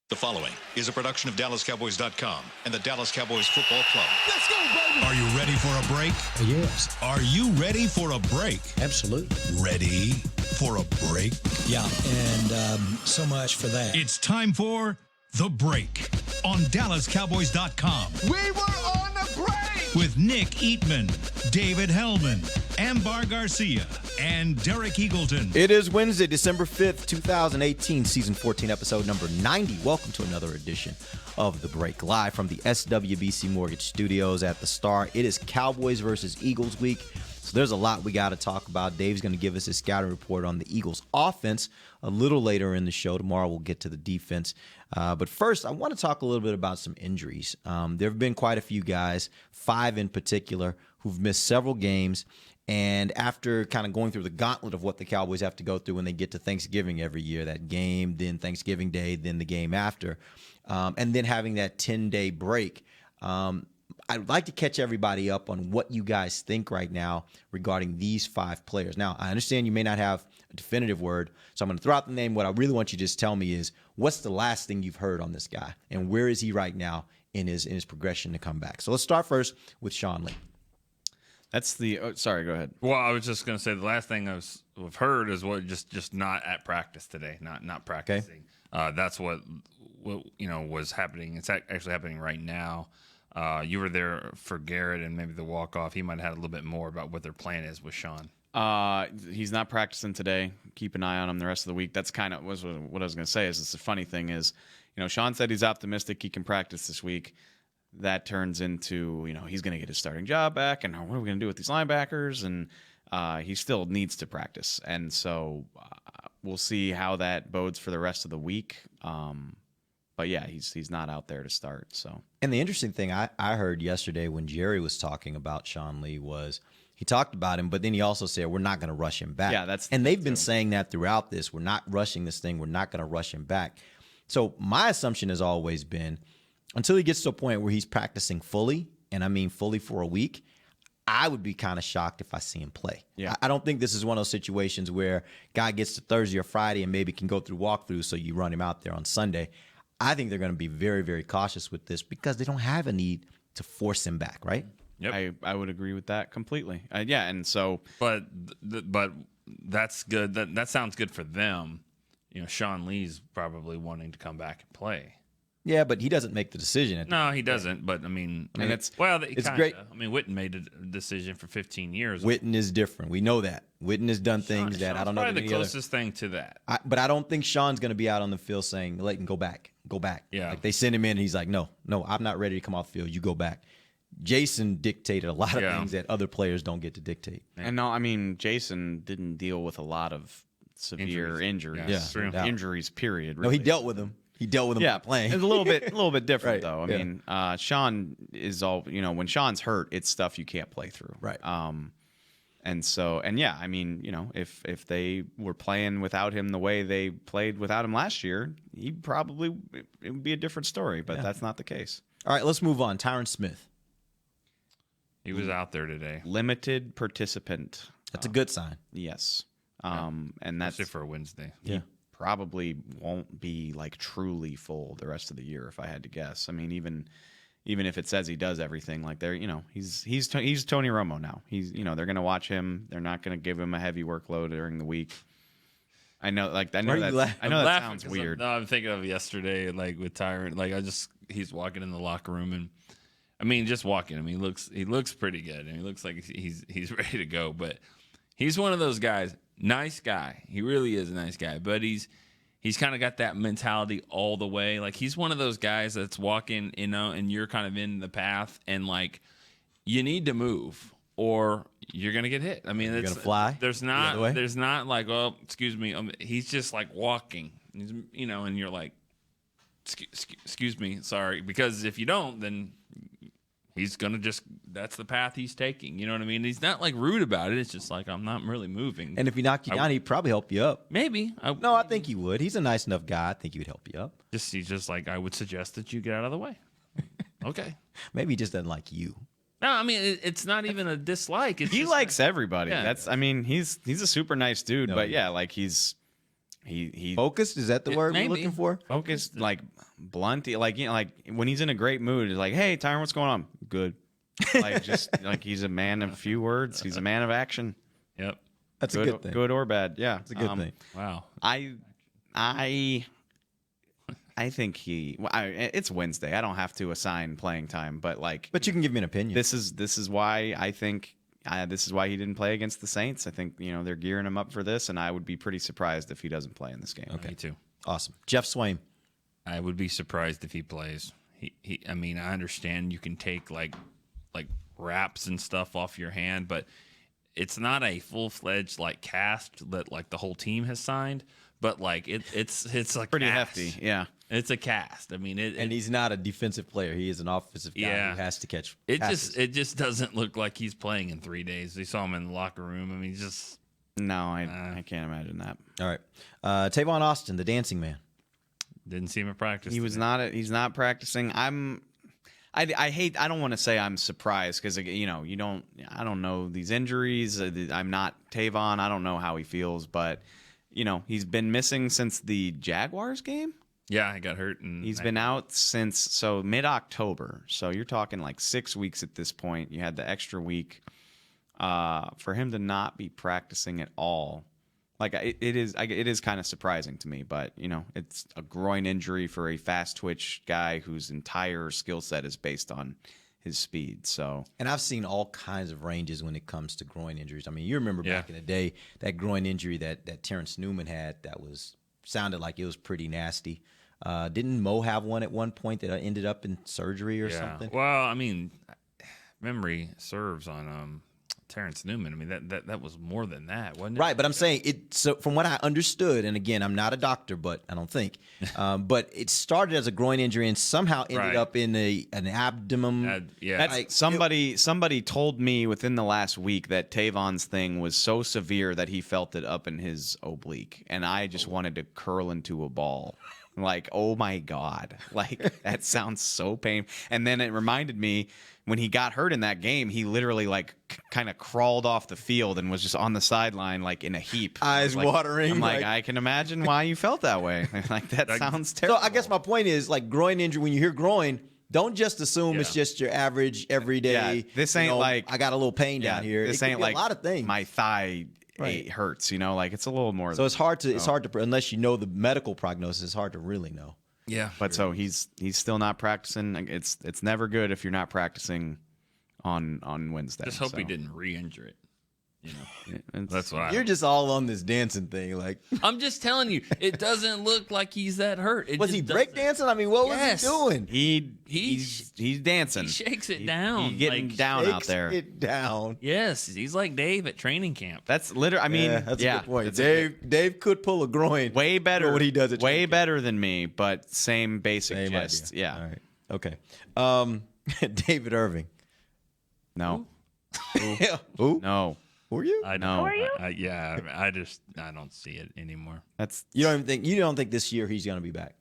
The following is a production of DallasCowboys.com and the Dallas Cowboys Football Club. Let's go, baby! Are you ready for a break? Yes. Are you ready for a break? Absolutely. Ready for a break? Yeah, and so much for that. It's time for The Break on DallasCowboys.com. We were on a break! With Nick Eatman, David Hellman, Ambar Garcia, and Derek Eagleton. It is Wednesday, December 5th, 2018, Season 14, Episode number 90. Welcome to another edition of The Break, live from the SWBC Mortgage Studios at the Star. It is Cowboys versus Eagles week, so there's a lot we got to talk about. Dave's going to give us his scouting report on the Eagles offense a little later in the show. Tomorrow we'll get to the defense. But first, I want to talk a little bit about some injuries. There have been quite a few guys, 5 in particular, who've missed several games. And after kind of going through the gauntlet of what the Cowboys have to go through when they get to Thanksgiving every year, that game, then Thanksgiving Day, then the game after, and then having that 10-day break, I'd like to catch everybody up on what you guys think right now regarding these 5 players. Now, I understand you may not have a definitive word, so I'm going to throw out the name. What I really want you to just tell me is, what's the last thing you've heard on this guy, and where is he right now in his progression to come back? So let's start first with Sean Lee. That's the sorry, go ahead. Well, I was just going to say the last thing I've heard is what just not at practice today, not practicing. Okay. That's what was happening. It's actually happening right now. You were there for Garrett and maybe the walk off. He might have had a little bit more about what their plan is with Sean. He's not practicing today. Keep an eye on him the rest of the week. That's kind of what I was going to say. Is it's the funny thing is, Sean said he's optimistic he can practice this week. That turns into, he's going to get his starting job back, and what are we going to do with these linebackers? And he still needs to practice. And so we'll see how that bodes for the rest of the week. But yeah, he's not out there to start. So, and the interesting thing I heard yesterday when Jerry was talking about Sean Lee was he talked about him, but then he also said we're not going to rush him back. Yeah, and they've been saying that throughout this. We're not rushing this thing. We're not going to rush him back. So my assumption has always been, until he gets to a point where he's practicing fully, and I mean fully for a week, I would be kind of shocked if I see him play. Yeah. I don't think this is one of those situations where guy gets to Thursday or Friday and maybe can go through walkthroughs, so you run him out there on Sunday. I think they're going to be very, very cautious with this because they don't have a need to force him back, right? Yep. I would agree with that completely. Yeah, and so, but that's good. That sounds good for them. Sean Lee's probably wanting to come back and play. Yeah, but he doesn't make the decision. No, he doesn't. But it's great. I mean, Witten made a decision for 15 years. Witten is different. We know that. Witten has done things that I don't know. Probably the closest thing to that. But I don't think Sean's going to be out on the field saying, "Leighton, go back." Yeah, like they send him in, and he's like, "No, I'm not ready to come off the field. You go back." Jason dictated a lot of things that other players don't get to dictate. And no, I mean, Jason didn't deal with a lot of severe injuries. Yeah, injuries. Period. No, Really. he dealt with them. He dealt with them by playing. It's a little bit different right. though. I mean, Sean is all when Sean's hurt, it's stuff you can't play through. Right. I mean, if they were playing without him the way they played without him last year, it would be a different story. But that's not the case. All right, let's move on. Tyron Smith. He was out there today. Limited participant. That's a good sign. Yes. And that's especially for a Wednesday. Yeah. Probably won't be like truly full the rest of the year if I had to guess. I mean, even if it says he does everything, like he's Tony Romo now. He's they're going to watch him. They're not going to give him a heavy workload during the week. I know that sounds weird. I'm thinking of yesterday, like with Tyron. Like he's walking in the locker room, and I mean, just walking. I mean, he looks pretty good, and he looks like he's ready to go. But he's one of those guys. Nice guy. He really is a nice guy. But he's kind of got that mentality all the way. Like he's one of those guys that's walking, and you're kind of in the path, and like you need to move or you're gonna get hit. I mean, you're gonna fly. There's not like, oh, excuse me. He's just like walking. He's, and you're like, excuse me, sorry. Because if you don't, then he's going to that's the path he's taking. You know what I mean? He's not like rude about it. It's just like, I'm not really moving. And if he knocked you down, he'd probably help you up. Maybe. I think he would. He's a nice enough guy. I think he would help you up. He's just like, I would suggest that you get out of the way. Okay. Maybe he just doesn't like you. No, I mean, it's not even a dislike. He likes everybody. Yeah. He's a super nice dude. No, but yeah, like he's he Focused? Is that the word we're looking for? focused, like blunt, like like when he's in a great mood, it's like, hey Tyron, what's going on? Good. Like just like he's a man of few words. He's a man of action. Yep. That's a good thing. Good or bad. Yeah, It's a good thing. Wow. I think it's Wednesday. I don't have to assign playing time, but But you can give me an opinion. this is why I think this is why he didn't play against the Saints. I think they're gearing him up for this, and I would be pretty surprised if he doesn't play in this game. Me too. Awesome. Jeff Swaim. I would be surprised if he plays. He I mean, I understand you can take like wraps and stuff off your hand, but it's not a full-fledged like cast that like the whole team has signed, but like it's like Pretty cast. hefty, yeah. It's a cast. I mean, And he's not a defensive player. He is an offensive guy Yeah. who has to catch it passes. just doesn't look like he's playing in 3 days. We saw him in the locker room. I mean, just No, I can't imagine that. All right. Tavon Austin, the dancing man. didn't see him at practice. He was today. not. He's not practicing. I hate. I don't want to say I'm surprised because you don't. I don't know these injuries. I'm not Tavon. I don't know how he feels, but he's been missing since the Jaguars game. Yeah, he got hurt, and He's been out since mid-October. So you're talking like 6 weeks at this point. You had the extra week for him to not be practicing at all. Like it is kind of surprising to me, but it's a groin injury for a fast twitch guy whose entire skill set is based on his speed. So, And I've seen all kinds of ranges when it comes to groin injuries. I mean, you remember Yeah. back in the day that groin injury that Terrence Newman had that sounded like it was pretty nasty. Didn't Mo have one at one point that ended up in surgery or something? Well, I mean, memory serves on Terrence Newman. I mean, that was more than that, wasn't it? Right, but I'm saying it. So from what I understood, and again, I'm not a doctor, but I don't think, but it started as a groin injury and somehow ended Right. up in an abdomen. Yeah. that's Like, somebody told me within the last week that Tavon's thing was so severe that he felt it up in his oblique, and I just wanted to curl into a ball. Like, oh my God. Like, that sounds so painful. And then it reminded me when he got hurt in that game, he literally like kind of crawled off the field and was just on the sideline, like in a heap. Eyes Like, watering, I'm like, like- I can imagine why you felt that way. Like, that sounds So terrible. I guess my point is, like, groin injury, when you hear groin, don't just assume it's Yeah. just your average everyday. Yeah, this ain't like- I got a little pain down here. This It could ain't be like a lot of things. my thigh Right. hurts, like it's a little more. So it's hard to unless you know the medical prognosis. It's hard to really know. Yeah. But so he's still not practicing. It's never good if you're not practicing on Wednesday. Just hope he so. didn't re-injure it. It's- That's what You're just all on this dancing thing. Like, I'm just telling you. It doesn't look like he's that hurt. It was just he doesn't. breakdancing? I mean, what Yes. was he doing? he's dancing. He shakes it down. He's getting like, down out Takes there. it down. Yes, he's like Dave at training camp. That's literally. I mean, That's a good point. that's a Dave could pull a groin. way better. for what he does at way training camp. better than me, but same basic Same gist. idea. Yeah. All right. Okay. David Irving. No. Who? No. Who are you? I know. I don't see it anymore. That's You don't think this year he's going to be back?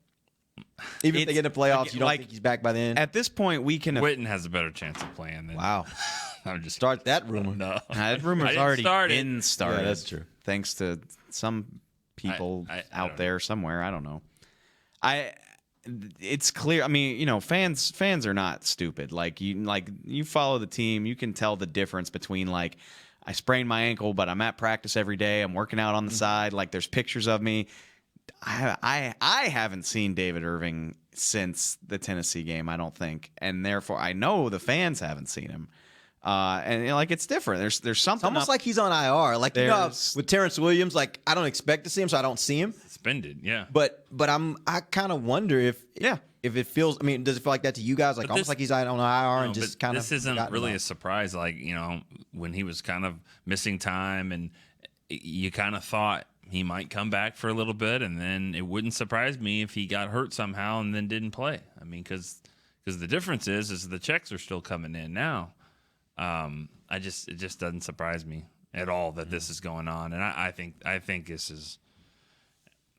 Even if they get in the playoffs, you don't like- think he's back by then? at this point we can. Witten has a better chance of playing than. Wow. I'm just Start that rumor. No, That rumor's I didn't already start it. been started. Yeah, that's true. Thanks to some people I out don't there somewhere. I don't know. It's clear. I mean, fans are not stupid. Like you follow the team, you can tell the difference between like I sprained my ankle, but I'm at practice every day. I'm working out on the side. Like there's pictures of me. I haven't seen David Irving since the Tennessee game, I don't think, and therefore I know the fans haven't seen him. And like it's different. There's something It's almost up- like he's on IR. Like, you know, how There's- with Terrence Williams, like, I don't expect to see him, so I don't see him. suspended. Yeah, But I kind of wonder if it feels. I mean, does it feel like that to you guys? Like But almost this- like he's on IR and No, just but kind of. this isn't really a surprise. Like when he was kind of missing time, and you kind of thought he might come back for a little bit, and then it wouldn't surprise me if he got hurt somehow and then didn't play. I mean, because the difference is the checks are still coming in now. It just doesn't surprise me at all that this is going on, and I think this is.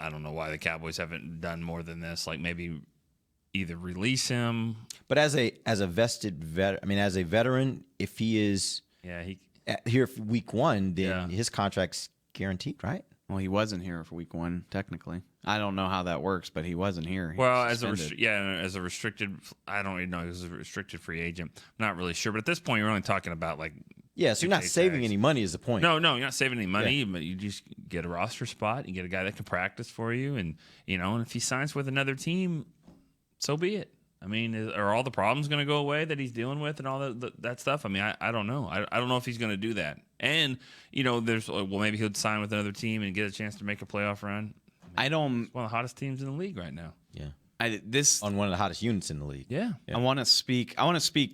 I don't know why the Cowboys haven't done more than this. Like maybe either release him. But as a vested vet, I mean, as a veteran, if he is Yeah, he. here for week one, then Yeah. his contract's guaranteed, right? Well, he wasn't here for week 1, technically. I don't know how that works, but he wasn't here. Well, as a restricted, I don't even know. He was a restricted free agent. I'm not really sure. But at this point, you're only talking about like. Yeah, so you're not saving any money is the point. No, you're not saving any money, but you just get a roster spot. You get a guy that can practice for you, and and if he signs with another team, so be it. I mean, are all the problems going to go away that he's dealing with and all that stuff? I mean, I don't know. I don't know if he's going to do that. And, maybe he'll sign with another team and get a chance to make a playoff run. It's one of the hottest teams in the league right now. Yeah. On one of the hottest units in the league. Yeah. I want to speak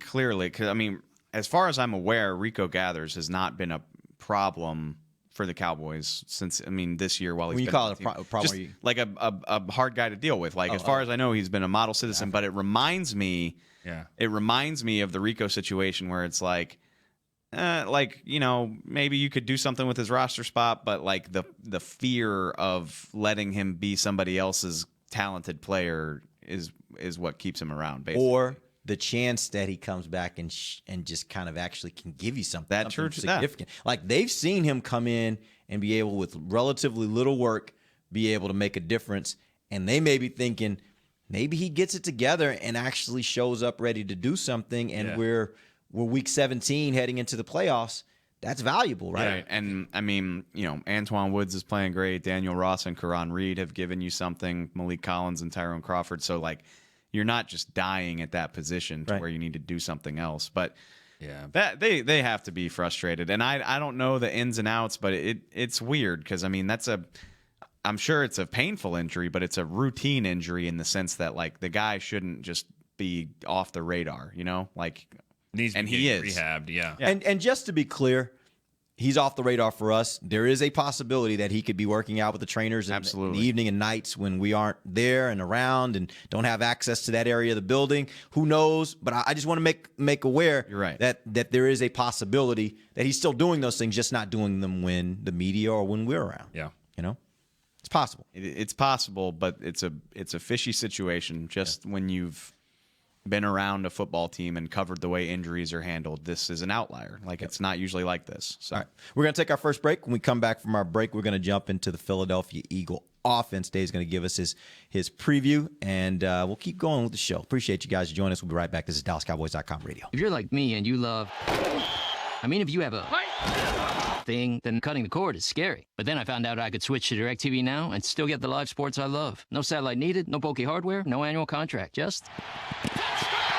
clearly because, I mean, as far as I'm aware, Rico Gathers has not been a problem for the Cowboys since, this year while he's been on the team. Problem, just like a hard guy to deal with. Like, as far as I know, he's been a model citizen, but it reminds me of the Rico situation where it's like, maybe you could do something with his roster spot, but like the fear of letting him be somebody else's talented player is what keeps him around, basically. Or the chance that he comes back and just kind of actually can give you something significant. Like, they've seen him come in and be able, with relatively little work, be able to make a difference. And they may be thinking, maybe he gets it together and actually shows up ready to do something. And we're week 17 heading into the playoffs. That's valuable, right? And Antoine Woods is playing great. Daniel Ross and Karan Reed have given you something. Malik Collins and Tyrone Crawford. So, like, you're not just dying at that position to where you need to do something else. But that they have to be frustrated. And I don't know the ins and outs, but it's weird because, I'm sure it's a painful injury, but it's a routine injury in the sense that, like, the guy shouldn't just be off the radar, like. He is rehabbed, yeah. And just to be clear, he's off the radar for us. There is a possibility that he could be working out with the trainers in the evening and nights when we aren't there and around and don't have access to that area of the building. Who knows? But I just want to make aware that there is a possibility that he's still doing those things, just not doing them when the media or when we're around. Yeah. It's possible. It's possible, but it's a fishy situation. Just when you've been around a football team and covered the way injuries are handled, this is an outlier. Like, it's not usually like this. So, all right, we're going to take our first break. When we come back from our break, we're going to jump into the Philadelphia Eagle offense. Dave's going to give us his preview, and we'll keep going with the show. Appreciate you guys joining us. We'll be right back. This is DallasCowboys.com radio. If you're like me and you love... if you have a thing, then cutting the cord is scary. But then I found out I could switch to DirecTV Now and still get the live sports I love. No satellite needed, no bulky hardware, no annual contract, just...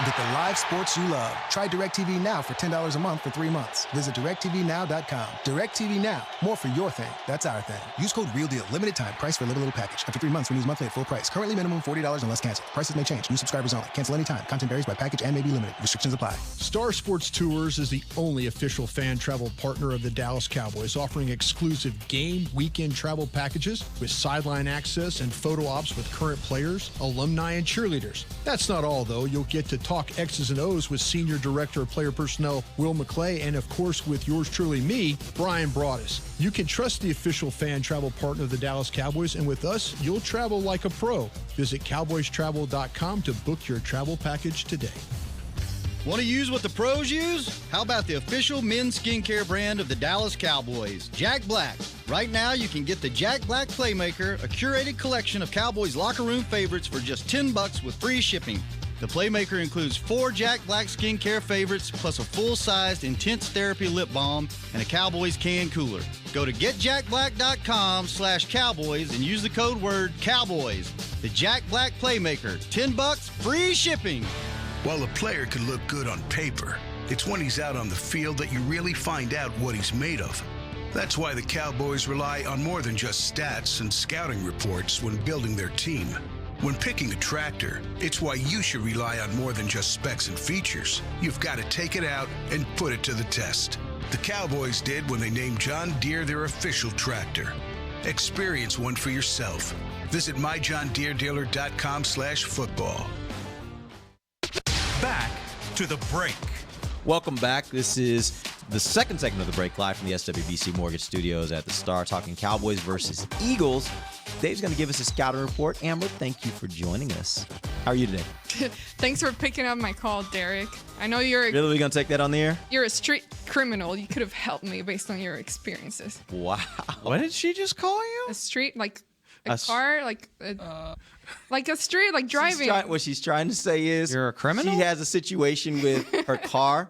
Get the live sports you love. Try DirecTV Now for $10 a month for 3 months. Visit DirecTVNow.com. DirecTV Now. More for your thing. That's our thing. Use code REALDEAL. Limited time. Price for a little package. After 3 months, renews monthly at full price. Currently minimum $40 unless canceled. Prices may change. New subscribers only. Cancel anytime. Content varies by package and may be limited. Restrictions apply. Star Sports Tours is the only official fan travel partner of the Dallas Cowboys, offering exclusive game weekend travel packages with sideline access and photo ops with current players, alumni, and cheerleaders. That's not all, though. You'll get to talk X's and O's with Senior Director of Player Personnel Will McClay, and of course with yours truly, me, Brian Broaddus. You can trust the official fan travel partner of the Dallas Cowboys, and with us, you'll travel like a pro. Visit cowboystravel.com to book your travel package today. Want to use what the pros use? How about the official men's skincare brand of the Dallas Cowboys, Jack Black? Right now, you can get the Jack Black Playmaker, a curated collection of Cowboys locker room favorites for just $10 with free shipping. The Playmaker includes 4 Jack Black skincare favorites, plus a full-sized Intense Therapy lip balm and a Cowboys can cooler. Go to getjackblack.com/Cowboys and use the code word Cowboys. The Jack Black Playmaker, $10, free shipping. While a player can look good on paper, it's when he's out on the field that you really find out what he's made of. That's why the Cowboys rely on more than just stats and scouting reports when building their team. When picking a tractor, it's why you should rely on more than just specs and features. You've got to take it out and put it to the test. The Cowboys did when they named John Deere their official tractor. Experience one for yourself. Visit myjohndeeredealer.com/football. Back to the break. Welcome back. This is the second segment of the break, live from the SWBC Mortgage Studios at the Star, talking Cowboys versus Eagles. Dave's going to give us a scouting report. Amber, thank you for joining us. How are you today? Thanks for picking up my call, Derek. I know you're Really, we gonna take that on the air? you're a street criminal. You could have helped me based on your experiences. Wow. What did she just call you? A street, like a s- car, like a street, like driving. What she's trying to say is You're a criminal? She has a situation with her car.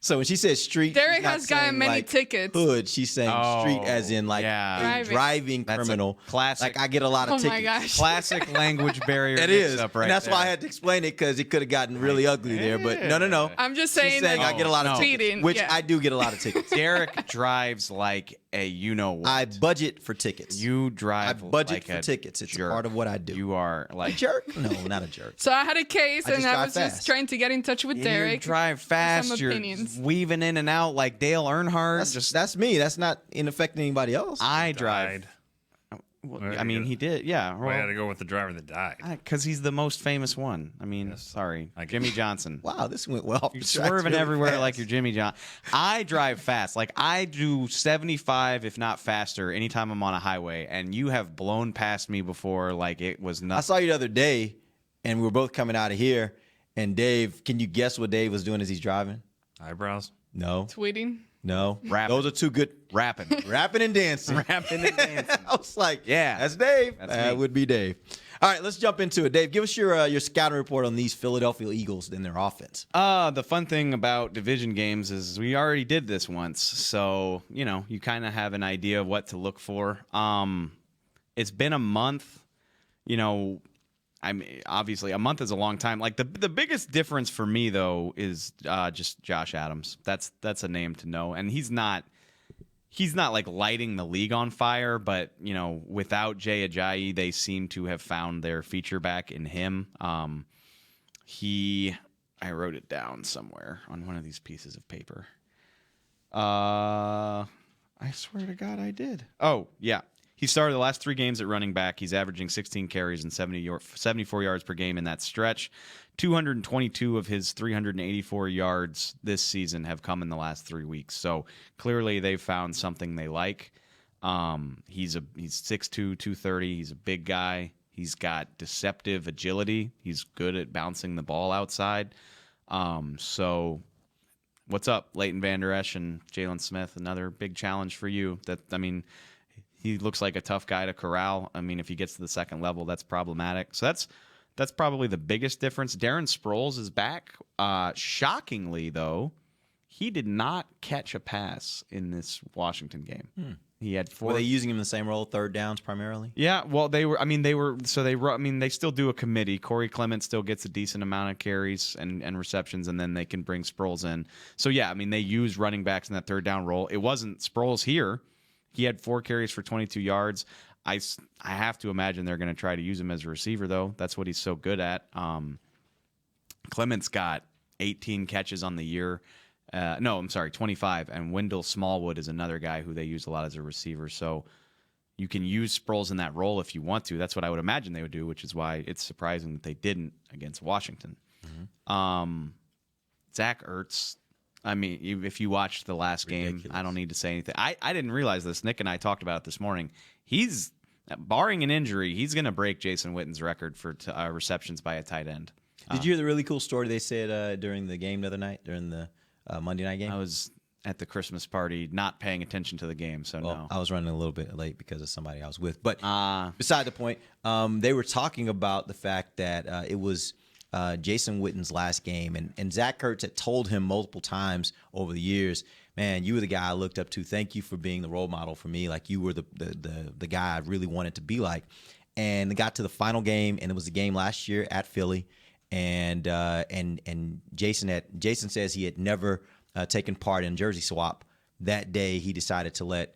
So when she says street, Derek she's not has gotten saying, many like, tickets. Hood, she's saying street as in like yeah. a driving That's a criminal. classic. Like I get a lot of Oh tickets. my gosh. Classic language barrier. It is, mix-up right and that's there. why I had to explain it because it could have gotten really ugly there. But no. I'm just saying, She's saying that I get a lot of speeding, tickets, which yeah. I do get a lot of tickets. Derek drives like a you-know-what. I budget for tickets. You I drive budget like for a tickets. It's jerk. a part of what I do. You are a like jerk? No, not a jerk. So I had a case, I just and I drive was fast. just trying to get in touch with You Derek. drive for fast. some You're opinions. weaving in and out like Dale Earnhardt. That's me. That's not in affecting anybody else. I drive. Well, I mean, he did. Yeah. I had to go with the driver that died. Because he's the most famous one. I mean, sorry. Jimmy Johnson. Wow, this went well. You're swerving everywhere like you're Jimmy Johnson. I drive fast. Like, I do 75, if not faster, anytime I'm on a highway. And you have blown past me before like it was nothing. I saw you the other day, and we were both coming out of here. And Dave, can you guess what Dave was doing as he's driving? Eyebrows? No. Tweeting. No. Rapping. Those are two good. Rapping. Rapping and dancing. Rapping and dancing. I was like, Yeah. that's Dave. That's That me. would be Dave. All right, let's jump into it. Dave, give us your scouting report on these Philadelphia Eagles and their offense. The fun thing about division games is we already did this once. So, you kind of have an idea of what to look for. It's been a month. I mean, obviously, a month is a long time. Like the biggest difference for me though is just Josh Adams. That's a name to know, and he's not like lighting the league on fire. But without Jay Ajayi, they seem to have found their feature back in him. I wrote it down somewhere on one of these pieces of paper. I swear to God, I did. Oh yeah. He started the last 3 games at running back. He's averaging 16 carries and 74 yards per game in that stretch. 222 of his 384 yards this season have come in the last 3 weeks. So clearly they've found something they like. He's 6'2", 230. He's a big guy. He's got deceptive agility. He's good at bouncing the ball outside. So what's up, Leighton Vander Esch and Jalen Smith? Another big challenge for you. He looks like a tough guy to corral. I mean, if he gets to the second level, that's problematic. So that's probably the biggest difference. Darren Sproles is back. Shockingly, though, he did not catch a pass in this Washington game. He had 4. Were they using him in the same role, third downs primarily? Yeah, well, they were. I mean, they still do a committee. Corey Clement still gets a decent amount of carries and receptions, and then they can bring Sproles in. So yeah, I mean, they use running backs in that third down role. It wasn't Sproles here. He had 4 carries for 22 yards. I have to imagine they're going to try to use him as a receiver, though. That's what he's so good at. Clement's got 18 catches on the year. 25. And Wendell Smallwood is another guy who they use a lot as a receiver. So you can use Sproles in that role if you want to. That's what I would imagine they would do, which is why it's surprising that they didn't against Washington. Zach Ertz. I mean, if you watched the last game, I don't need to say anything. I didn't realize this. Nick and I talked about it this morning. He's, barring an injury, he's going to break Jason Witten's record for receptions by a tight end. Did you hear the really cool story they said during the game the other night, during the Monday night game? I was at the Christmas party not paying attention to the game, so no. I was running a little bit late because of somebody I was with. But beside the point, they were talking about the fact that it was Jason Witten's last game, and Zach Ertz had told him multiple times over the years, man, you were the guy I looked up to. Thank you for being the role model for me. Like, you were the guy I really wanted to be like. And they got to the final game, and it was the game last year at Philly. And Jason says he had never taken part in jersey swap. That day, he decided to let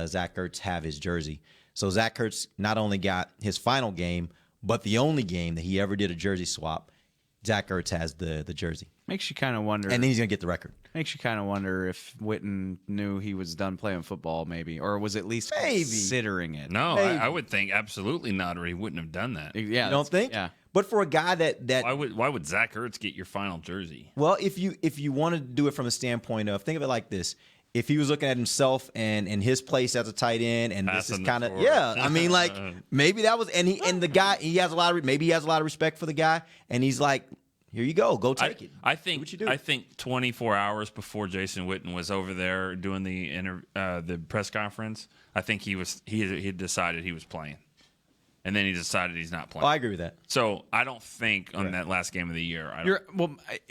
Zach Ertz have his jersey. So Zach Ertz not only got his final game, but the only game that he ever did a jersey swap. Zach Ertz has the jersey. Makes you kind of wonder. And then he's going to get the record. Makes you kind of wonder if Witten knew he was done playing football, maybe, or was at least considering it. No, I would think absolutely not, or he wouldn't have done that. Yeah, you don't think? Yeah. But for a guy that why would Zach Ertz get your final jersey? Well, if you want to do it from a standpoint of, think of it like this: if he was looking at himself and his place as a tight end, and this is kind of I mean, like maybe that was and the guy he has a lot of respect for the guy, and he's like, here you go take it. I think 24 hours before Jason Witten was over there doing the press conference, I think he had decided he was playing. And then he decided he's not playing. Oh, I agree with that. So I don't think on that last game of the year.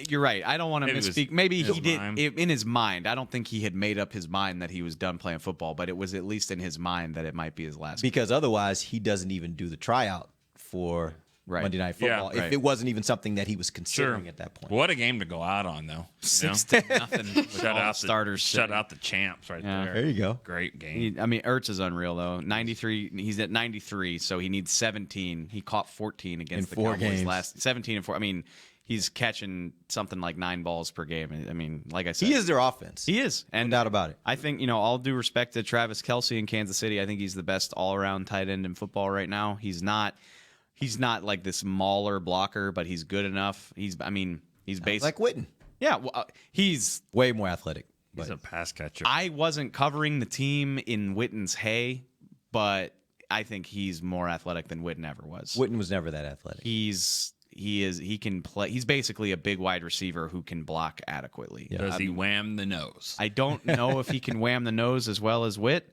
You're right. I don't want to misspeak. Maybe he did in his mind. I don't think he had made up his mind that he was done playing football, but it was at least in his mind that it might be his last. Because otherwise, he doesn't even do the tryout for Monday Night Football if it wasn't even something that he was considering at that point. What a game to go out on, though. 6-0. Shut out starters. Shut out the champs right there. There you go. Great game. Ertz is unreal though. 93. He's at 93, so he needs 17. He caught 14 against the Cowboys games. last 17 and 4. I mean, he's catching something like 9 balls per game. I mean, like I said, he is their offense. He is, and no doubt about it. I think all due respect to Travis Kelce in Kansas City, I think he's the best all-around tight end in football right now. He's not like this mauler blocker, but he's good enough. He's basically like Witten. Yeah, well, he's way more athletic. He's a pass catcher. I wasn't covering the team in Witten's hay, but I think he's more athletic than Witten ever was. Witten was never that athletic. He can play. He's basically a big wide receiver who can block adequately. Yeah. Does he wham the nose? I don't know if he can wham the nose as well as Witt.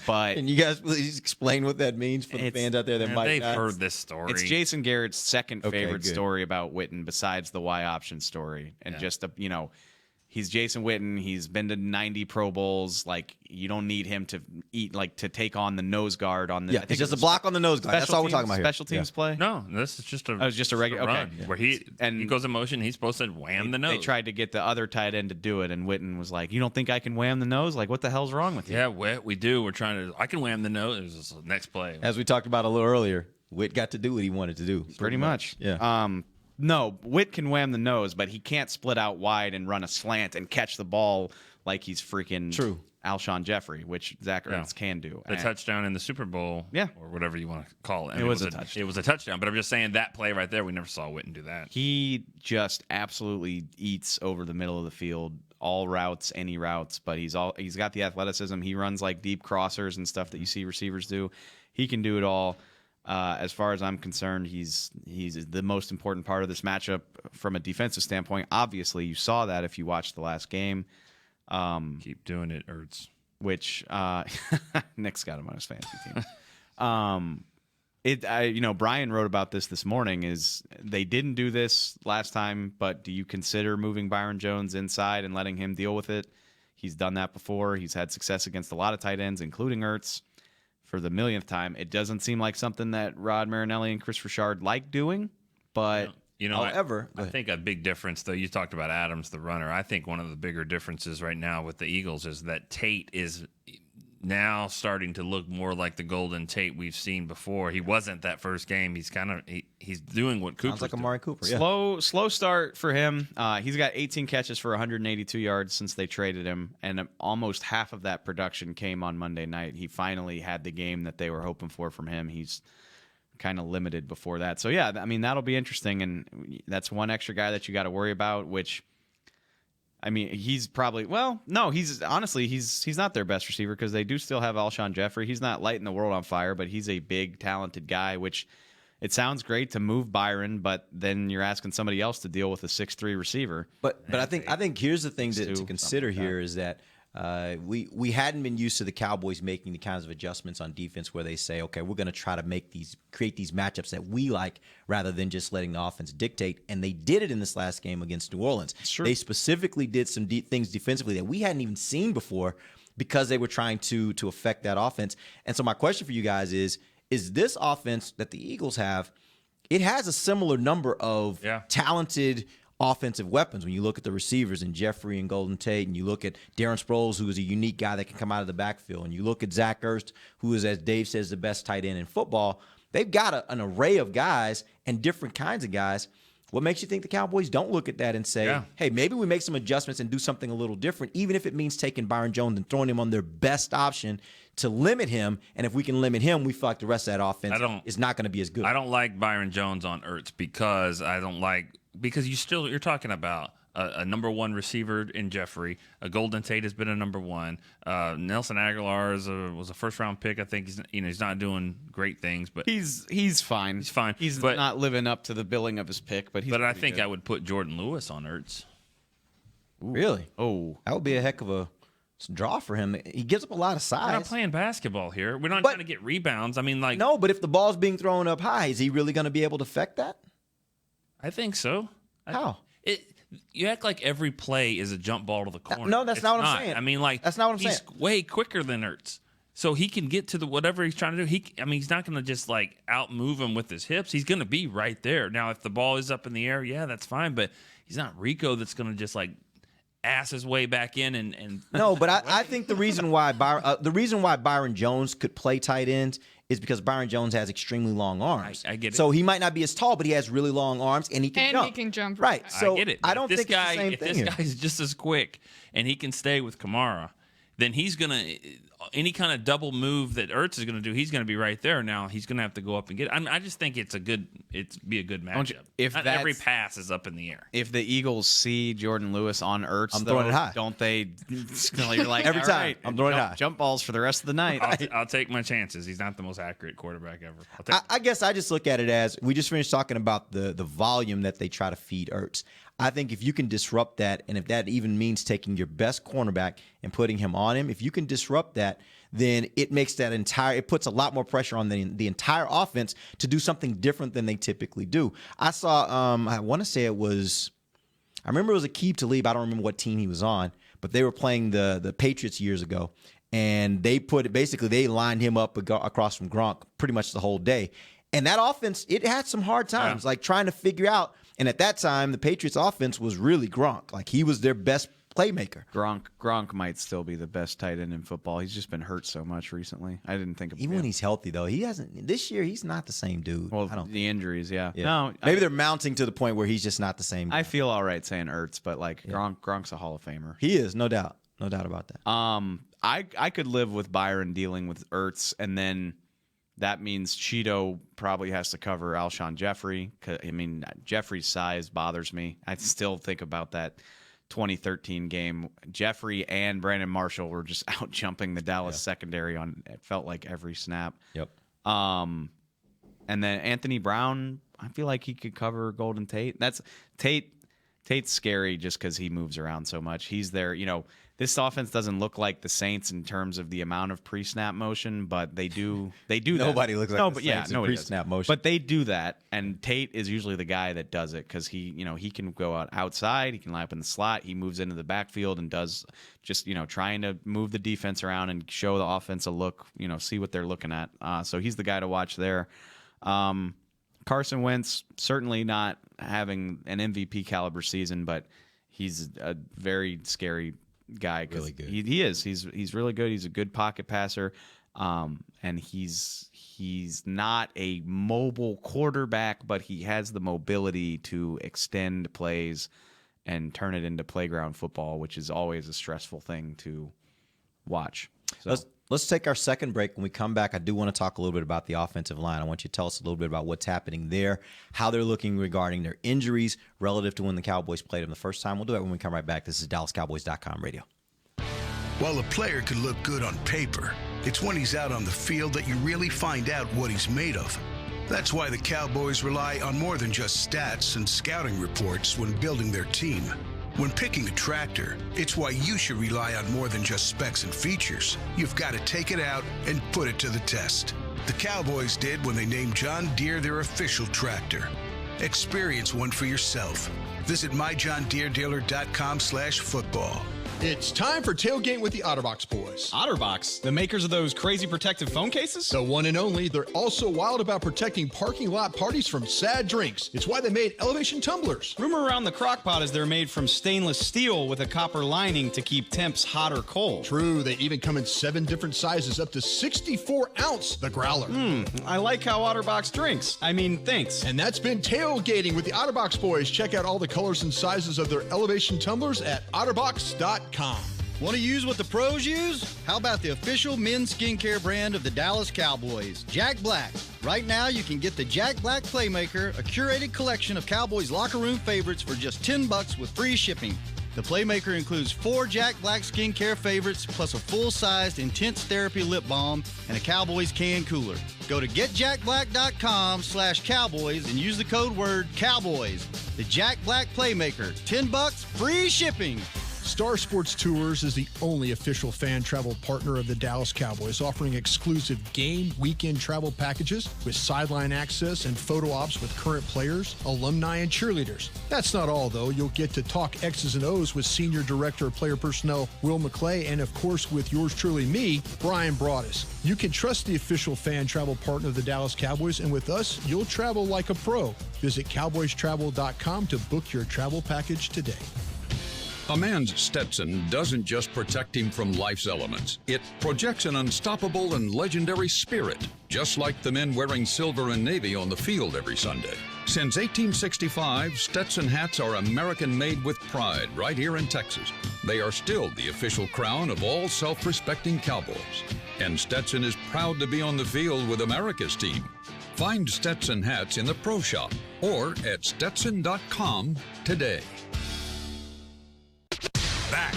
But can you guys please explain what that means for the fans out there that might they've not? heard this story. It's Jason Garrett's second favorite story about Witten besides the Y option story. And just, he's Jason Witten. He's been to 90 Pro Bowls. Like, you don't need him to to take on the nose guard on the. Yeah, it's just a block on the nose guard. That's all we're talking about here. Special teams play? No, this is just a regular run where he goes in motion. He's supposed to wham the nose. They tried to get the other tight end to do it, and Witten was like, "You don't think I can wham the nose? Like, what the hell's wrong with you?" Yeah, we do. We're trying to. I can wham the nose. It was the next play. As we talked about a little earlier, Witt got to do what he wanted to do. Pretty much. Yeah. No, Witt can wham the nose, but he can't split out wide and run a slant and catch the ball like he's freaking Alshon Jeffrey, which Zach Ertz can do. The touchdown in the Super Bowl, or whatever you want to call it. It was a touchdown. It was a touchdown, but I'm just saying that play right there, we never saw Witten do that. He just absolutely eats over the middle of the field, all routes, any routes, but he's got the athleticism. He runs like deep crossers and stuff that you see receivers do. He can do it all. As far as I'm concerned, he's the most important part of this matchup from a defensive standpoint. Obviously, you saw that if you watched the last game. Keep doing it, Ertz. Which Nick's got him on his fantasy team. Brian wrote about this morning. Is they didn't do this last time, but do you consider moving Byron Jones inside and letting him deal with it? He's done that before. He's had success against a lot of tight ends, including Ertz. For the millionth time, it doesn't seem like something that Rod Marinelli and Chris Richard like doing, but however, I think a big difference, though, you talked about Adams, the runner. I think one of the bigger differences right now with the Eagles is that Tate is now starting to look more like the Golden Tate we've seen before. He wasn't that first game. He's he's doing what Cooper's sounds like Amari Cooper. Slow start for him. He's got 18 catches for 182 yards since they traded him, and almost half of that production came on Monday night. He finally had the game that they were hoping for from him. He's kind of limited before that. So, yeah, I mean, that'll be interesting, and that's one extra guy that you got to worry about, which – I mean, he's probably he's not their best receiver because they do still have Alshon Jeffrey. He's not lighting the world on fire, but he's a big, talented guy, which it sounds great to move Byron, but then you're asking somebody else to deal with a 6'3" receiver. But I think here's the thing to consider here is that we hadn't been used to the Cowboys making the kinds of adjustments on defense where they say, okay, we're going to try to create these matchups that we like rather than just letting the offense dictate. And they did it in this last game against New Orleans. They specifically did some things defensively that we hadn't even seen before because they were trying to affect that offense. And so my question for you guys is this offense that the Eagles have, it has a similar number of talented offensive weapons. When you look at the receivers and Jeffrey and Golden Tate, and you look at Darren Sproles, who is a unique guy that can come out of the backfield, and you look at Zach Ertz, who is, as Dave says, the best tight end in football, they've got an array of guys and different kinds of guys. What makes you think the Cowboys don't look at that and say, hey, maybe we make some adjustments and do something a little different, even if it means taking Byron Jones and throwing him on their best option to limit him, and if we can limit him, we feel like the rest of that offense is not going to be as good. I don't like Byron Jones on Ertz because you're talking about a number one receiver in Jeffrey. Golden Tate has been a number one. Nelson Aguilar was a first-round pick. I think he's not doing great things, but he's fine. He's fine. He's but, not living up to the billing of his pick, but I think I would put Jordan Lewis on Ertz. Ooh. Really? Oh, that would be a heck of a draw for him. He gives up a lot of size. We're not playing basketball here. We're not trying to get rebounds. I mean, no, but if the ball's being thrown up high, is he really going to be able to affect that? I think so. How? You act like every play is a jump ball to the corner. No, that's not what I'm saying. I mean, that's not what I'm saying. He's way quicker than Ertz, so he can get to whatever he's trying to do. He's not going to just outmove him with his hips. He's going to be right there. Now, if the ball is up in the air, yeah, that's fine. But he's not Rico that's going to just ass his way back in and no. But I think the reason why Byron Jones could play tight ends is because Byron Jones has extremely long arms. I get it. So he might not be as tall, but he has really long arms and he can jump. He can jump. Right. So I get it. I don't think it's the same if thing this guy's just as quick and he can stay with Kamara, then he's gonna any kind of double move that Ertz is gonna do, he's gonna be right there. Now he's gonna have to go up and get it. I just think it'd be a good matchup. If not every pass is up in the air. If the Eagles see Jordan Lewis on Ertz, I'm throwing it high. Don't they? You're like every time. Right, I'm throwing it high. Jump balls for the rest of the night. I'll take my chances. He's not the most accurate quarterback ever. I guess I just look at it as we just finished talking about the volume that they try to feed Ertz. I think if you can disrupt that, and if that even means taking your best cornerback and putting him on him, if you can disrupt that, then it makes it puts a lot more pressure on the entire offense to do something different than they typically do. I saw, I want to say I remember it was Aqib Talib. I don't remember what team he was on, but they were playing the Patriots years ago, and they lined him up across from Gronk pretty much the whole day. And that offense, it had some hard times, trying to figure out. And at that time, the Patriots offense was really Gronk. He was their best playmaker. Gronk might still be the best tight end in football. He's just been hurt so much recently. I didn't think of even when he's healthy though. He hasn't this year. He's not the same dude. Well, the injuries, yeah. No, maybe they're mounting to the point where he's just not the same guy. I feel all right saying Ertz, but Gronk's a Hall of Famer. He is, no doubt about that. I could live with Byron dealing with Ertz, and then that means Cheeto probably has to cover Alshon Jeffrey. Jeffrey's size bothers me. I still think about that 2013 game. Jeffrey and Brandon Marshall were just out jumping the Dallas secondary on, it felt like, every snap. Yep. And then Anthony Brown, I feel like he could cover Golden Tate. Tate's scary just because he moves around so much. He's there, this offense doesn't look like the Saints in terms of the amount of pre-snap motion, but they do Nobody looks like the Saints in pre-snap motion. But they do that, and Tate is usually the guy that does it because he can go outside, he can line up in the slot, he moves into the backfield and does just, trying to move the defense around and show the offense a look, see what they're looking at. So he's the guy to watch there. Carson Wentz, certainly not having an MVP caliber season, but he's a very scary guy. Really good. He is. He's really good. He's a good pocket passer, and he's not a mobile quarterback, but he has the mobility to extend plays and turn it into playground football, which is always a stressful thing to watch. So. Let's take our second break. When we come back, I do want to talk a little bit about the offensive line. I want you to tell us a little bit about what's happening there, how they're looking regarding their injuries relative to when the Cowboys played them the first time. We'll do it when we come right back. This is DallasCowboys.com radio. While a player could look good on paper, it's when he's out on the field that you really find out what he's made of. That's why the Cowboys rely on more than just stats and scouting reports when building their team. When picking a tractor, it's why you should rely on more than just specs and features. You've got to take it out and put it to the test. The Cowboys did when they named John Deere their official tractor. Experience one for yourself. Visit myjohndeeredealer.com/football. It's time for Tailgate with the OtterBox boys. OtterBox, the makers of those crazy protective phone cases? The one and only. They're also wild about protecting parking lot parties from sad drinks. It's why they made elevation tumblers. Rumor around the crock pot is they're made from stainless steel with a copper lining to keep temps hot or cold. True, they even come in 7 different sizes, up to 64 ounce, the growler. I like how OtterBox drinks. Thinks. And that's been Tailgating with the OtterBox boys. Check out all the colors and sizes of their elevation tumblers at otterbox.com. Want to use what the pros use? How about the official men's skincare brand of the Dallas Cowboys, Jack Black? Right now, you can get the Jack Black Playmaker, a curated collection of Cowboys locker room favorites for just $10 with free shipping. The Playmaker includes 4 Jack Black skincare favorites, plus a full-sized Intense Therapy lip balm and a Cowboys can cooler. Go to getjackblack.com/Cowboys and use the code word Cowboys. The Jack Black Playmaker, $10, free shipping. Star Sports Tours is the only official fan travel partner of the Dallas Cowboys, offering exclusive game weekend travel packages with sideline access and photo ops with current players, alumni, and cheerleaders. That's not all, though. You'll get to talk X's and O's with Senior Director of Player Personnel Will McClay, and of course with yours truly, me, Brian Broaddus. You can trust the official fan travel partner of the Dallas Cowboys, and with us, you'll travel like a pro. Visit cowboystravel.com to book your travel package today. A man's Stetson doesn't just protect him from life's elements. It projects an unstoppable and legendary spirit, just like the men wearing silver and navy on the field every Sunday. Since 1865, Stetson hats are American-made with pride right here in Texas. They are still the official crown of all self-respecting Cowboys. And Stetson is proud to be on the field with America's team. Find Stetson hats in the Pro Shop or at Stetson.com today. Back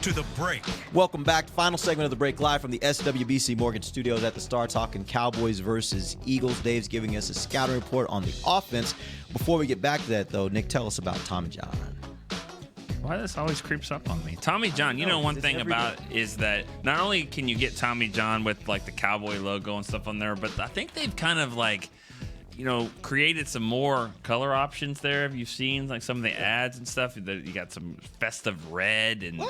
to the break. Welcome back. Final segment of the break, live from the SWBC Mortgage Studios at the Star, talking Cowboys versus Eagles. Dave's giving us a scouting report on the offense. Before we get back to that, though, Nick, tell us about Tommy John. Why this always creeps up on me? Tommy John, you know, one thing about it is that not only can you get Tommy John with like the Cowboy logo and stuff on there, but I think they've kind of like, you know, created some more color options there. Have you seen like some of the ads and stuff? You got some festive red and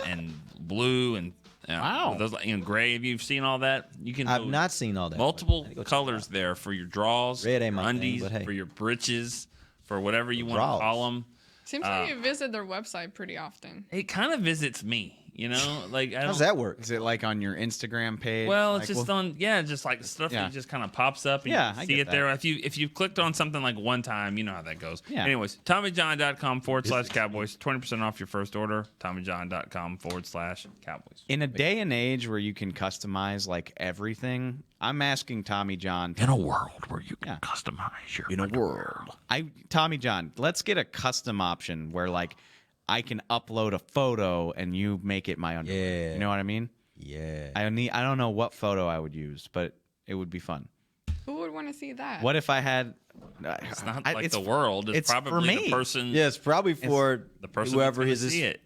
blue and wow, those, gray. Have you seen all that? You can. I've not seen all that. Multiple colors there for your draws, red ain't my undies, thing, but hey. For your britches, for whatever you want to call them. Seems like you visit their website pretty often. It kind of visits me. You know, like how does that work? Is it like on your Instagram page? Well, it's just on, just like stuff that just kind of pops up. And you see it there. If you clicked on something like one time, you know how that goes. Yeah. Anyways, TommyJohn.com/Cowboys, 20% off your first order. TommyJohn.com/Cowboys. In a day and age where you can customize like everything, I'm asking Tommy John. In a world where you can customize your world. Tommy John, let's get a custom option where like I can upload a photo and you make it my underwear. Yeah. You know what I mean? Yeah. I don't know what photo I would use, but it would be fun. Who would want to see that? What if I had? It's not like the world. It's probably for me. The person. Yeah, it's probably for the person whoever is see it.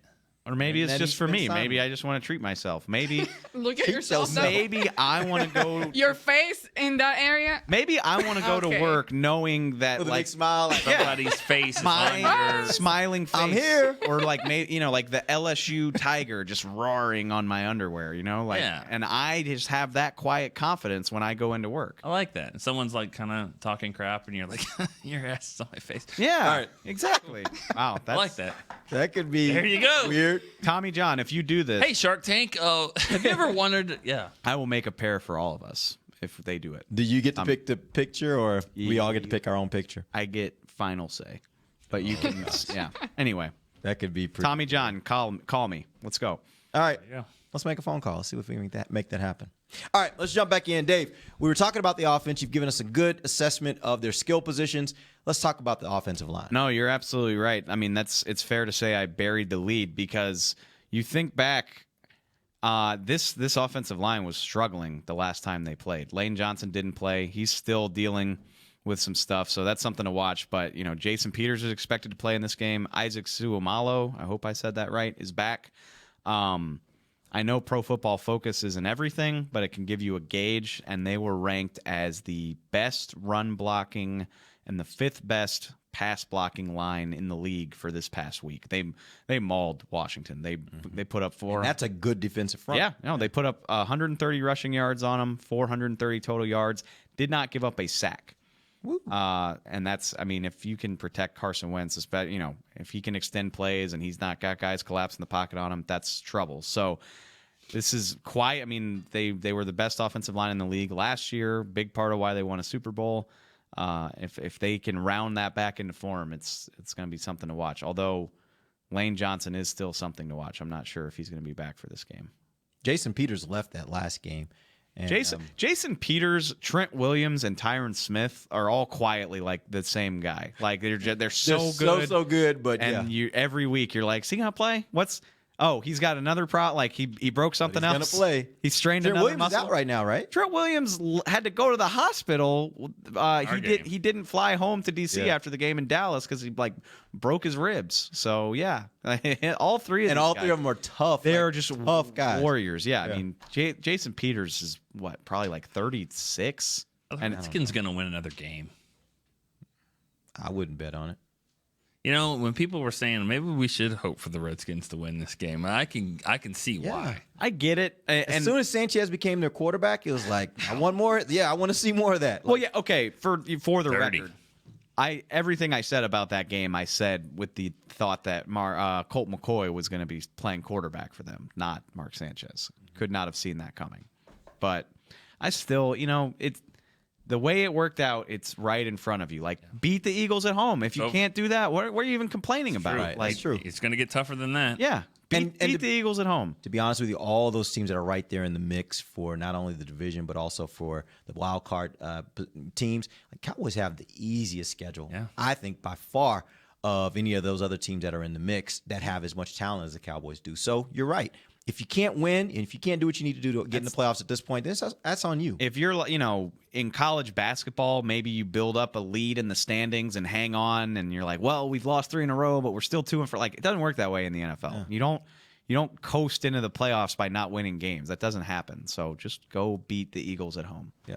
Or maybe it's just for me. Maybe I just want to treat myself. Maybe look at yourself. Maybe I want to go. Your face in that area. Maybe I want to go to work knowing that with like a big smile, like, somebody's face, my smiling face. I'm here. Or like maybe like the LSU tiger just roaring on my underwear. And I just have that quiet confidence when I go into work. I like that. And someone's like kind of talking crap, and you're like, your ass is on my face. Yeah. All right. Exactly. Wow. I like that. That could be. There you go. Weird. Tommy John, if you do this. Hey, Shark Tank. Have you ever wondered? Yeah. I will make a pair for all of us if they do it. Do you get to pick the picture, or we all get to pick our own picture? I get final say. But you can, yeah. Anyway. That could be pretty. Tommy John, call me. Let's go. All right. Let's make a phone call. Let's see if we can make that happen. All right, let's jump back in. Dave, we were talking about the offense. You've given us a good assessment of their skill positions. Let's talk about the offensive line. No, you're absolutely right. I mean, it's fair to say I buried the lead because you think back, this offensive line was struggling the last time they played. Lane Johnson didn't play. He's still dealing with some stuff, so that's something to watch. But, Jason Peters is expected to play in this game. Isaac Suomalo, I hope I said that right, is back. I know Pro Football Focus isn't everything, but it can give you a gauge, and they were ranked as the best run blocking and the 5th best pass blocking line in the league for this past week. They mauled Washington. They put up 4. And that's a good defensive front. Yeah, no, they put up 130 rushing yards on them, 430 total yards. Did not give up a sack. And that's, I mean, if you can protect Carson Wentz, if he can extend plays and he's not got guys collapse in the pocket on him, that's trouble. So this is quite, I mean, they were the best offensive line in the league last year. Big part of why they won a Super Bowl. If they can round that back into form, it's going to be something to watch. Although Lane Johnson is still something to watch. I'm not sure if he's going to be back for this game. Jason Peters left that last game. And, Jason Peters, Trent Williams, and Tyron Smith are all quietly like the same guy. Like they're so good, so good. But every week you're like, is he gonna play? He's got another like he broke something he's else. Gonna play. He strained Trent another Williams muscle. is out right now, right? Trent Williams had to go to the hospital. He didn't fly home to DC after the game in Dallas because he broke his ribs. So all three of them are tough. They're just tough guys, warriors. Yeah. I mean, Jason Peters is probably like 36. And Redskins gonna win another game. I wouldn't bet on it. You know, when people were saying maybe we should hope for the Redskins to win this game, I can see why. I get it. As soon as Sanchez became their quarterback, it was like, I want more. Yeah, I want to see more of that. Okay. For the record, everything I said about that game, I said with the thought that Colt McCoy was going to be playing quarterback for them, not Mark Sanchez. Could not have seen that coming. But I still, the way it worked out, it's right in front of you. Beat the Eagles at home. If you can't do that, what are you even complaining about? Right. That's true. It's going to get tougher than that. Yeah. Beat the Eagles at home. To be honest with you, all those teams that are right there in the mix for not only the division but also for the wild card teams, Cowboys have the easiest schedule, I think, by far of any of those other teams that are in the mix that have as much talent as the Cowboys do. So you're right. If you can't win and if you can't do what you need to do to get in the playoffs at this point, that's on you. If you're, in college basketball, maybe you build up a lead in the standings and hang on, and you're like, well, we've lost 3 in a row, but we're still 2 and 4. It doesn't work that way in the NFL. Yeah. You don't coast into the playoffs by not winning games. That doesn't happen. So just go beat the Eagles at home. Yeah,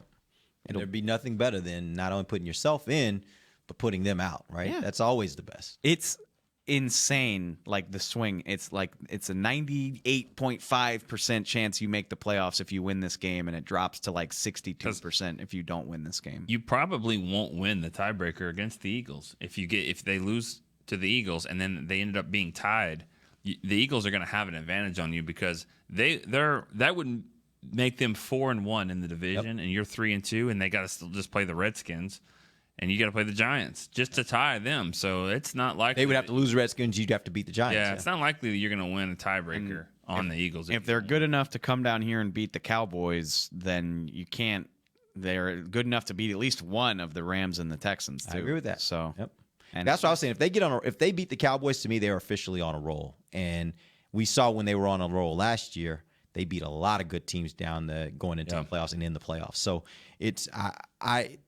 and there'd be nothing better than not only putting yourself in, but putting them out. Right? Yeah. That's always the best. It's insane, the swing. It's a 98.5% chance you make the playoffs if you win this game, and it drops to 62% if you don't win this game. You probably won't win the tiebreaker against the Eagles if they lose to the Eagles and then they ended up being tied. The Eagles are going to have an advantage on you because that would make them 4-1 in the division, and you're 3-2, and they got to still just play the Redskins. And you got to play the Giants just to tie them. So it's not likely. They would have to lose the Redskins. You'd have to beat the Giants. Yeah, it's not likely that you're going to win a tiebreaker on the Eagles. If they're good enough to come down here and beat the Cowboys, then you can't. They're good enough to beat at least one of the Rams and the Texans, too. I agree with that. So, and that's what I was saying. If they beat the Cowboys, to me, they're officially on a roll. And we saw when they were on a roll last year, they beat a lot of good teams down going into the playoffs and in the playoffs. So it's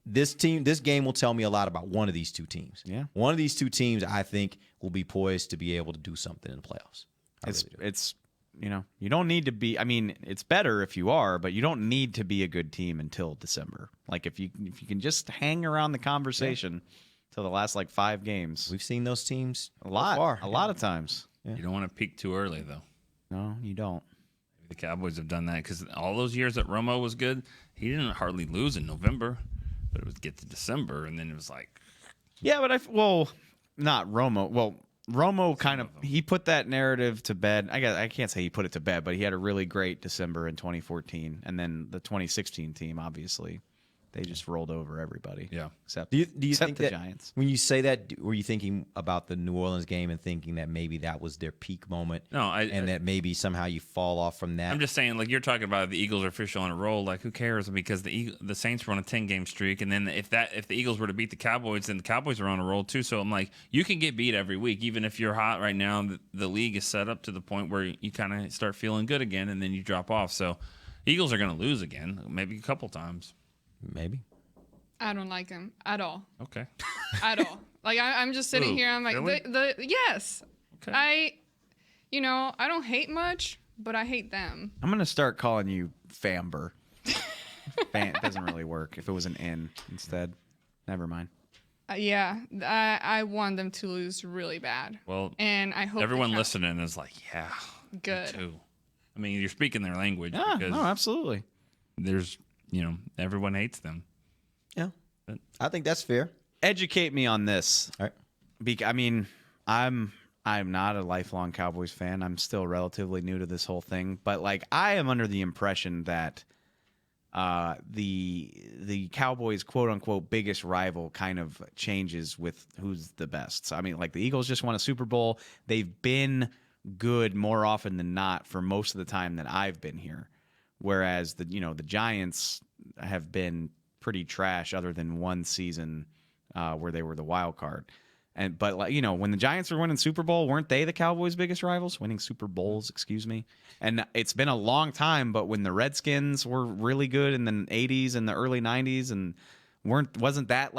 this game will tell me a lot about one of these two teams. Yeah, one of these two teams I think will be poised to be able to do something in the playoffs. It's you don't need to be. I mean, it's better if you are, but you don't need to be a good team until December. If you can just hang around the conversation till the last 5 games. We've seen those teams a lot of times. Yeah. You don't want to peak too early though. No, you don't. The Cowboys have done that because all those years that Romo was good, he didn't hardly lose in November, but it would get to December, and then it was yeah, but not Romo. Well, Romo kind of he put that narrative to bed. I can't say he put it to bed, but he had a really great December in 2014, and then the 2016 team, obviously, they just rolled over everybody. Yeah, except do you think the that Giants. When you say that, were you thinking about the New Orleans game and thinking that maybe that was their peak moment? No, that maybe somehow you fall off from that. I'm just saying, you're talking about the Eagles are officially on a roll. Who cares? Because the Saints were on a 10-game streak, and then if the Eagles were to beat the Cowboys, then the Cowboys are on a roll too. So I'm you can get beat every week, even if you're hot right now. The league is set up to the point where you kind of start feeling good again, and then you drop off. So Eagles are going to lose again, maybe a couple times, maybe. I don't like him at all. Okay. At all. I'm just sitting here. I'm really? Yes. Okay. I don't hate much, but I hate them. I'm gonna start calling you Famber. It doesn't really work. If it was an N instead, never mind. Yeah, I want them to lose really bad. Well, and I hope everyone listening is yeah, good. Me too. I mean, you're speaking their language. Yeah, because no, absolutely. There's, everyone hates them. Yeah, I think that's fair. Educate me on this. All right. I'm not a lifelong Cowboys fan. I'm still relatively new to this whole thing, but I am under the impression that the Cowboys' quote unquote biggest rival kind of changes with who's the best. So, I mean, like the Eagles just won a Super Bowl. They've been good more often than not for most of the time that I've been here, whereas the Giants have been pretty trash other than one season where they were the wild card. But when the Giants were winning Super Bowl, weren't they the Cowboys' biggest rivals? Winning Super Bowls, excuse me. And it's been a long time, but when the Redskins were really good in the 80s and the early 90s, and wasn't that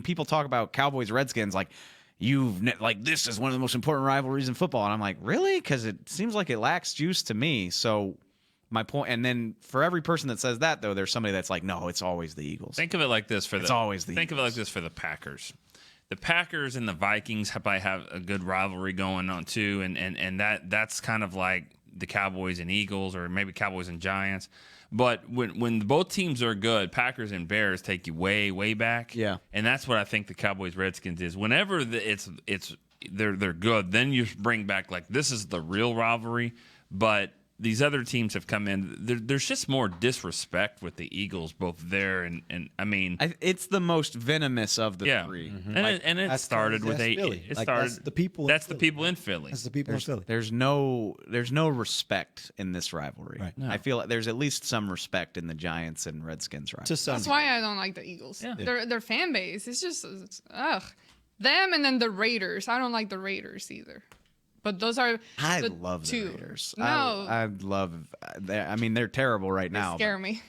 people talk about Cowboys Redskins like this is one of the most important rivalries in football, and I'm like, really? Because it seems like it lacks juice to me. So my point, and then for every person that says that, though, there's somebody that's like, no, it's always the Eagles. Think of it like this It's always the Think Eagles. of it like this for the Packers. The Packers and the Vikings probably have a good rivalry going on too, and that's kind of like the Cowboys and Eagles, or maybe Cowboys and Giants. But when both teams are good, Packers and Bears take you way, way back. Yeah, and that's what I think the Cowboys Redskins is. Whenever they're good, then you bring back like this is the real rivalry. But these other teams have come in. There's just more disrespect with the Eagles, both there and I mean, it's the most venomous of the three. Mm-hmm. And it started with Philly. It Like, started that's the people. That's the people in Philly. That's the people in Philly. There's no respect in this rivalry. Right. No. I feel like there's at least some respect in the Giants and Redskins rivalry. That's why I don't like the Eagles. Yeah. Their fan base. It's just them, and then the Raiders. I don't like the Raiders either. But those are I the love the two. Raiders. No, I love. I mean, they're terrible right now. scare me.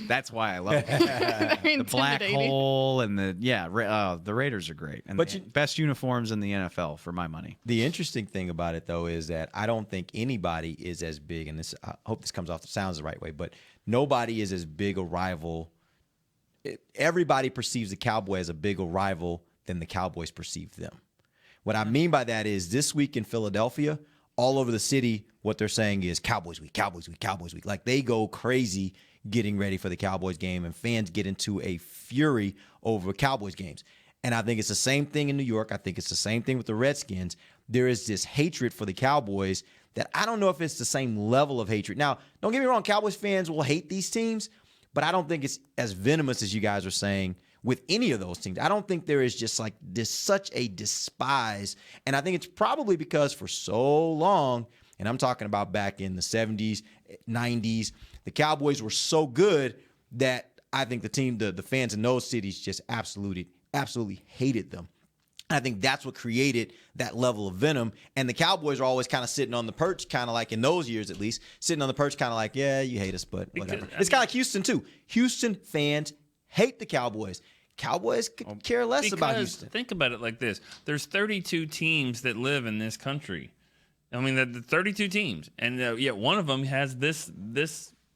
That's why I love them. The black Intimidating. hole and the Raiders are great, and But the best uniforms in the NFL for my money. The interesting thing about it, though, is that I don't think anybody is as big, and this I hope this sounds the right way, but nobody is as big a rival. Everybody perceives the Cowboy as a bigger rival than the Cowboys perceive them. What I mean by that is this week in Philadelphia, all over the city, what they're saying is Cowboys week, Cowboys week, Cowboys week. Like they go crazy getting ready for the Cowboys game, and fans get into a fury over Cowboys games. And I think it's the same thing in New York. I think it's the same thing with the Redskins. There is this hatred for the Cowboys that I don't know if it's the same level of hatred. Now, don't get me wrong, Cowboys fans will hate these teams, but I don't think it's as venomous as you guys are saying with any of those teams. I don't think there is just like this such a despise. And I think it's probably because for so long, and I'm talking about back in the 70s, 90s, the Cowboys were so good that I think the fans in those cities just absolutely hated them. And I think that's what created that level of venom. And the Cowboys are always kind of sitting on the perch, kind of like in those years at least, sitting on the perch kind of like, yeah, you hate us, but whatever. It's kind of like Houston too. Houston fans hate the Cowboys. Cowboys could care less about Houston. Think about it like this. There's 32 teams that live in this country. I mean, the 32 teams. And yet one of them has this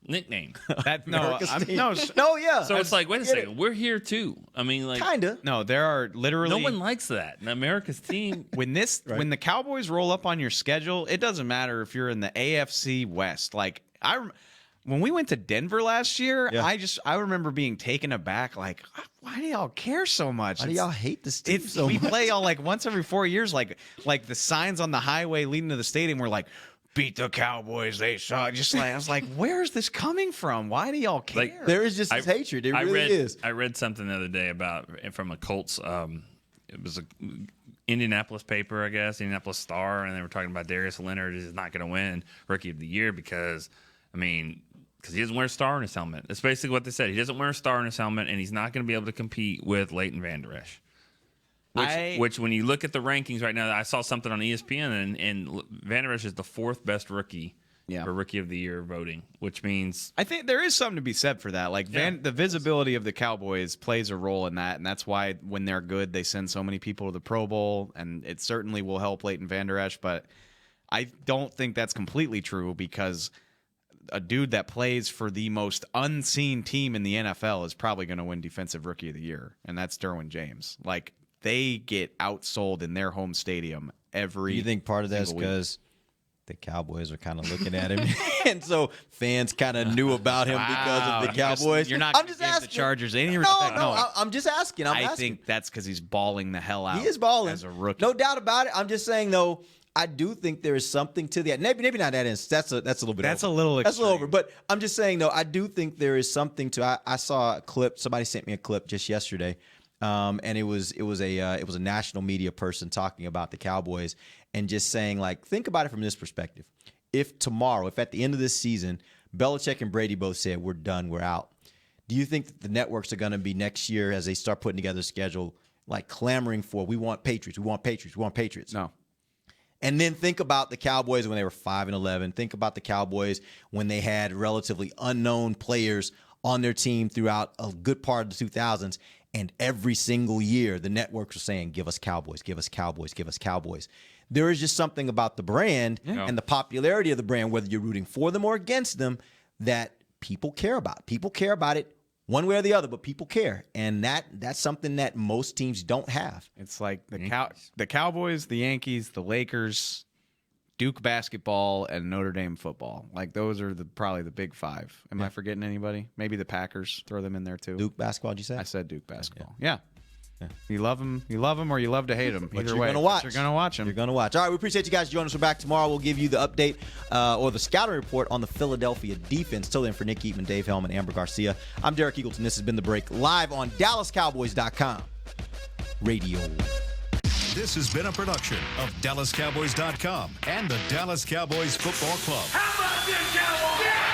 nickname. Yeah. So it's like, wait a second. We're here too. I mean, like. Kind of. No, there are literally. No one likes that. And America's team. When the Cowboys roll up on your schedule, it doesn't matter if you're in the AFC West. Like, when we went to Denver last year, I remember being taken aback. Like, why do y'all care so much? Why do y'all hate this team so we much? play y'all like once every 4 years. Like the signs on the highway leading to the stadium were like, "Beat the Cowboys, they suck." Just like I was like, where is this coming from? Why do y'all care? Like, there is just this hatred. It really is. I read something the other day from a Colts. It was a Indianapolis paper, I guess, Indianapolis Star, and they were talking about Darius Leonard is not going to win Rookie of the Year because he doesn't wear a star in his helmet. That's basically what they said. He doesn't wear a star in his helmet, and he's not going to be able to compete with Leighton Vander Esch. Which, when you look at the rankings right now, I saw something on ESPN, and Vander Esch is the fourth best rookie for Rookie of the Year voting, which means... I think there is something to be said for that. Like the visibility of the Cowboys plays a role in that, and that's why when they're good, they send so many people to the Pro Bowl, and it certainly will help Leighton Vander Esch, but I don't think that's completely true because a dude that plays for the most unseen team in the NFL is probably going to win Defensive Rookie of the Year, and that's Derwin James. Like, they get outsold in their home stadium every. You think part of that's because the Cowboys are kind of looking at him, and so fans kind of knew about him because of the Cowboys? You're not. I'm just asking. The Chargers any respect. No, I'm just asking. I think that's because he's balling the hell out. He is balling as a rookie. No doubt about it. I'm just saying though. I do think there is something to that. Maybe not that instance. That's a little bit. That's over. a little That's a little over. extreme. But I'm just saying though, I do think there is something to. I saw a clip. Somebody sent me a clip just yesterday, and it was a national media person talking about the Cowboys and just saying like, think about it from this perspective. If at the end of this season, Belichick and Brady both said we're done, we're out. Do you think that the networks are going to be next year as they start putting together a schedule, like clamoring for, we want Patriots, we want Patriots, we want Patriots? No. And then think about the Cowboys when they were 5-11. Think about the Cowboys when they had relatively unknown players on their team throughout a good part of the 2000s. And every single year, the networks were saying, give us Cowboys, give us Cowboys, give us Cowboys. There is just something about the brand and the popularity of the brand, whether you're rooting for them or against them, that people care about. People care about it one way or the other, but people care. And that's something that most teams don't have. It's like the Cowboys, the Yankees, the Lakers, Duke basketball, and Notre Dame football. Like those are probably the big five. Am I forgetting anybody? Maybe the Packers. Throw them in there too. Duke basketball, did you say? I said Duke basketball. Yeah. You love them, or you love to hate them. Either way, you're gonna watch. You're gonna watch them. You're gonna watch. All right, we appreciate you guys joining us. We're back tomorrow. We'll give you the update or the scouting report on the Philadelphia defense. Till then, for Nick Eatman, Dave Hellman, Amber Garcia, I'm Derek Eagleton. This has been The Break, live on DallasCowboys.com radio. This has been a production of DallasCowboys.com and the Dallas Cowboys Football Club. How about this, Cowboys?